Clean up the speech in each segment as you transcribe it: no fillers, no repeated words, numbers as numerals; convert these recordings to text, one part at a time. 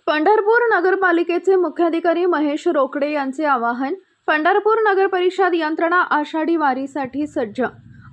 पंढरपूर नगरपालिकेचे मुख्याधिकारी महेश रोकडे यांचे आवाहन. पंढरपूर नगरपरिषद यंत्रणा आषाढी वारीसाठी सज्ज.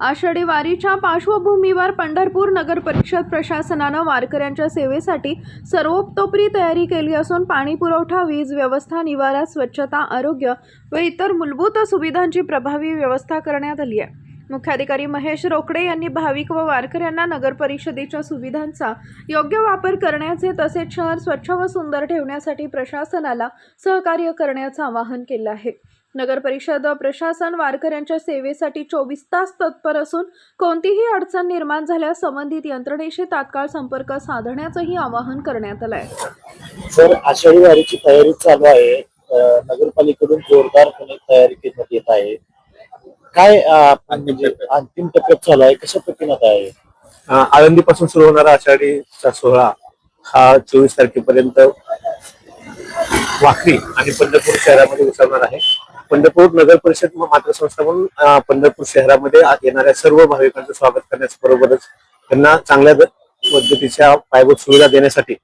आषाढी वारीच्या पार्श्वभूमीवर पंढरपूर नगरपरिषद प्रशासनानं वारकऱ्यांच्या सेवेसाठी सर्वतोपरी तयारी केली असून पाणी पुरवठा, वीज व्यवस्था, निवारा, स्वच्छता, आरोग्य व इतर मूलभूत सुविधांची प्रभावी व्यवस्था करण्यात आली आहे. मुख्याधिकारी महेश रोकडे यांनी भाविक व वारकऱ्यांना नगरपरिषदेच्या सुविधांचा योग्य वापर करण्याचे तसेच शहर स्वच्छ व सुंदर ठेवण्यासाठी प्रशासनाला सहकार्य करण्याचं आवाहन केलं आहे. नगरपरिषद प्रशासन वारकऱ्यांच्या सेवेसाठी 24 तास तत्पर असून कोणतीही अडचण निर्माण झाल्यास संबंधित यंत्रणेशी तात्काळ संपर्क साधण्याचंही आवाहन करण्यात आलं आहे. सर, आषाढी वारीची तयारी चालू आहे. नगरपालिकेकडून जोरदारपणे तयारी करण्यात येत आहे. काय अंतिम टप्प्यात चालू आहे, कशा पद्धतीने आहे? आळंदीपासून सुरू होणारा आषाढीचा सोहळा हा 24 तारखेपर्यंत वाखरी आणि पंढरपूर शहरामध्ये उसळणार आहे. पंढरपूर नगर परिषद मात्र संस्था म्हणून पंढरपूर शहरामध्ये येणाऱ्या सर्व भाविकांचं स्वागत करण्याबरोबरच त्यांना चांगल्या पद्धतीच्या पायाभूत सुविधा देण्यासाठी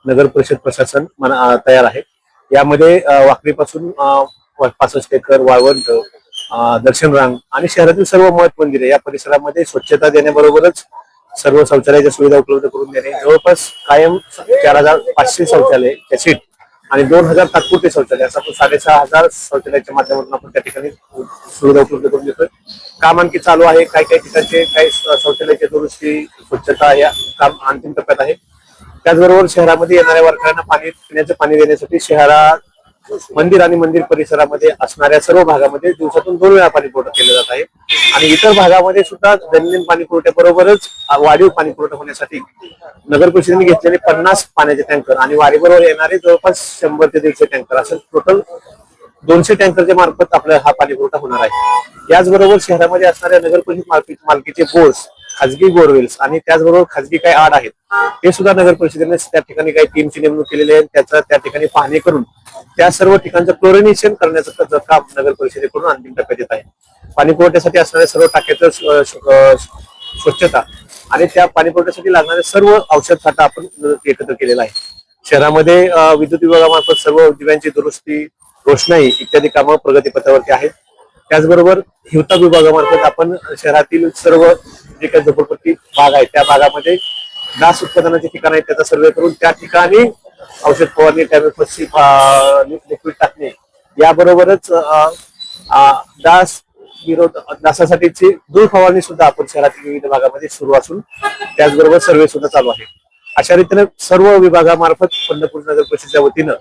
नगर परिषद प्रशासन तयार आहे. यामध्ये वाखरीपासून 65 एकर, वाळवंट, दर्शन रांग आणि शहरातील सर्व मठ मंदिरे या परिसरामध्ये स्वच्छता देण्याबरोबरच सर्व शौचालयाच्या सुविधा उपलब्ध करून देणे. जवळपास कायम 4500 शौचालय सीट आणि 2000 तात्पुरते शौचालय असं 6500 शौचालयाच्या माध्यमातून आपण त्या ठिकाणी सुविधा उपलब्ध करून देतोय. काम आणखी चालू आहे. काही ठिकाणचे काही शौचालयाची दुरुस्ती, स्वच्छता या काम अंतिम टप्प्यात आहे. त्याचबरोबर शहरामध्ये येणाऱ्या वारकऱ्यांना पिण्याचं पाणी देण्यासाठी शहरात मंदिर आणि मंदिर परिसरामध्ये असणाऱ्या सर्व भागामध्ये दिवसातून 2 वेळा पाणी पुरवठा केला जात आहे आणि इतर भागामध्ये सुद्धा दैनंदिन पाणी पुरवठ्याबरोबरच वाढीव पाणी पुरवठा होण्यासाठी नगर परिषदेने घेतलेले 50 पाण्याचे टँकर आणि वारीबरोबर येणारे जवळपास 100 ते 150 टँकर असं टोटल 200 टँकरच्या मार्फत आपला हा पाणी पुरवठा होणार आहे. याचबरोबर शहरामध्ये असणाऱ्या नगर परिषद मालकीचे बोर्स, खाजगी बोरवेल्स आणि त्याचबरोबर खाजगी काही आड आहेत ते सुद्धा नगर परिषदेने त्या ठिकाणी काही टीमची नेमणूक केलेली आहे. त्याचा त्या ठिकाणी पाहणी करून त्या सर्व ठिकाणचं क्लोरिनेशन करण्याचं काम नगर परिषदेकडून अंतिम टप्प्यात येत आहे. पाणी पुरवठ्यासाठी असणाऱ्या सर्व टाक्याचं स्वच्छता आणि त्या पाणी पुरवठ्यासाठी लागणारे सर्व औषध साठा आपण एकत्र केलेला आहे. शहरामध्ये विद्युत विभागामार्फत सर्व दिव्यांची दुरुस्ती, रोषणाई इत्यादी कामं प्रगतीपथावरती आहेत. त्याचबरोबर हिवताप विभागामार्फत आपण शहरातील सर्व जे काही झोपडपट्टी भाग आहे त्या भागामध्ये डास उत्पादनाचे ठिकाण आहेत त्याचा सर्वे करून त्या ठिकाणी औषध फवारणी, टॅबलेट लिक्विड टाकणे याबरोबरच डासासाठीची धूळ फवारणी सुद्धा आपण शहरातील विविध भागामध्ये सुरू असून त्याचबरोबर सर्वे सुद्धा चालू आहे. अशा रीतीने सर्व विभागामार्फत पंढरपूर नगर परिषदेच्या वतीनं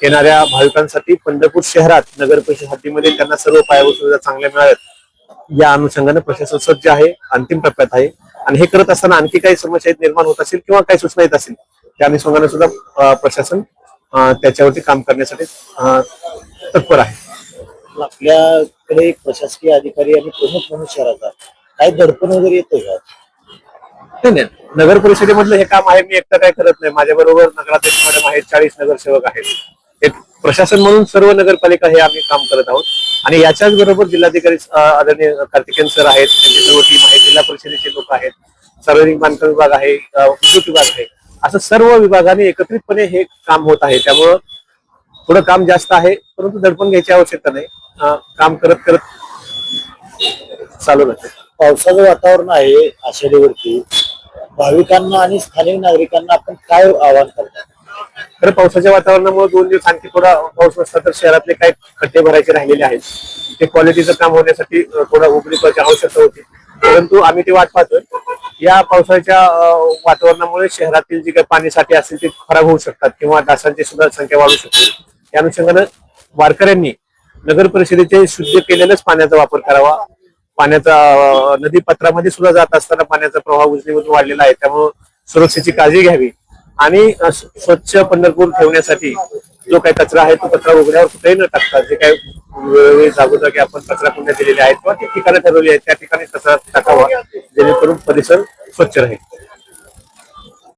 येणाऱ्या भाविकांसाठी पंढरपूर शहरात नगर परिषद हद्दीमध्ये त्यांना सर्व पायाभूत सुविधा चांगल्या मिळाव्यात या अनुषंगाने प्रशासन सज्ज आहे, अंतिम टप्प्यात आहे. आणि हे करत असताना आणखी काही समस्या निर्माण होत असेल किंवा काही सूचना येत असेल त्या अनुषंगाने सुद्धा प्रशासन त्याच्यावरती काम करण्यासाठी तत्पर आहे. आपल्याकडे एक प्रशासकीय अधिकारी आणि प्रमुख म्हणून शहराचा काही दडपण वगैरे येतोय का? नाही, नगर परिषदेमधलं हे काम आहे. मी एकटा काय करत नाही. माझ्या बरोबर नगराध्यक्ष मॅडम आहेत, 40 नगरसेवक आहेत. एक प्रशासन म्हणून सर्व नगरपालिका हे आम्ही काम करत आहोत आणि याच्याच बरोबर जिल्हाधिकारी आदरणीय कार्तिकेयन सर आहेत, त्यांची सर्व टीम आहे, जिल्हा परिषदेचे लोक आहेत, सार्वजनिक बांधकाम विभाग आहे, विद्युत विभाग आहे, असं सर्व विभागाने एकत्रितपणे हे काम होत आहे. त्यामुळं थोडं काम जास्त आहे परंतु दडपण घ्यायची आवश्यकता नाही. काम करत करत चालू राहते. पावसाचं वातावरण आहे आषाढीवरती, भाविकांना आणि स्थानिक नागरिकांना आपण काय आवाहन करतात? तर पावसाच्या वातावरणामुळे 2 दिवस आणखी थोडा पाऊस नसला तर शहरातले काही खड्डे भरायचे राहिलेले आहेत. ते क्वालिटीचं काम होण्यासाठी थोडा उघडीपाची आवश्यकता होती परंतु आम्ही ती वाट पाहतोय. या पावसाच्या वातावरणामुळे शहरातील जे काही पाणी साठे असतील ते खराब होऊ शकतात किंवा डासांची सुद्धा संख्या वाढू शकते. या अनुषंगाने वारकऱ्यांनी नगर परिषदेचे शुद्ध केलेल्याच पाण्याचा वापर करावा. पाण्याचा नदी पात्रामध्ये सुद्धा जात असताना पाण्याचा प्रवाह उजनीमधून वाढलेला आहे त्यामुळे सुरक्षेची काळजी घ्यावी आणि स्वच्छ पंढरपूर ठेवण्यासाठी जो काही कचरा आहे तो कचरा उघड्यावर कुठेही न टाकता जे काही वेळोवेळी जागोजागी आपण कचरा कुंड्या दिलेल्या आहेत किंवा ठिकाणं ठरवली आहेत त्या ठिकाणी कचरा टाकावा जेणेकरून परिसर स्वच्छ राहील.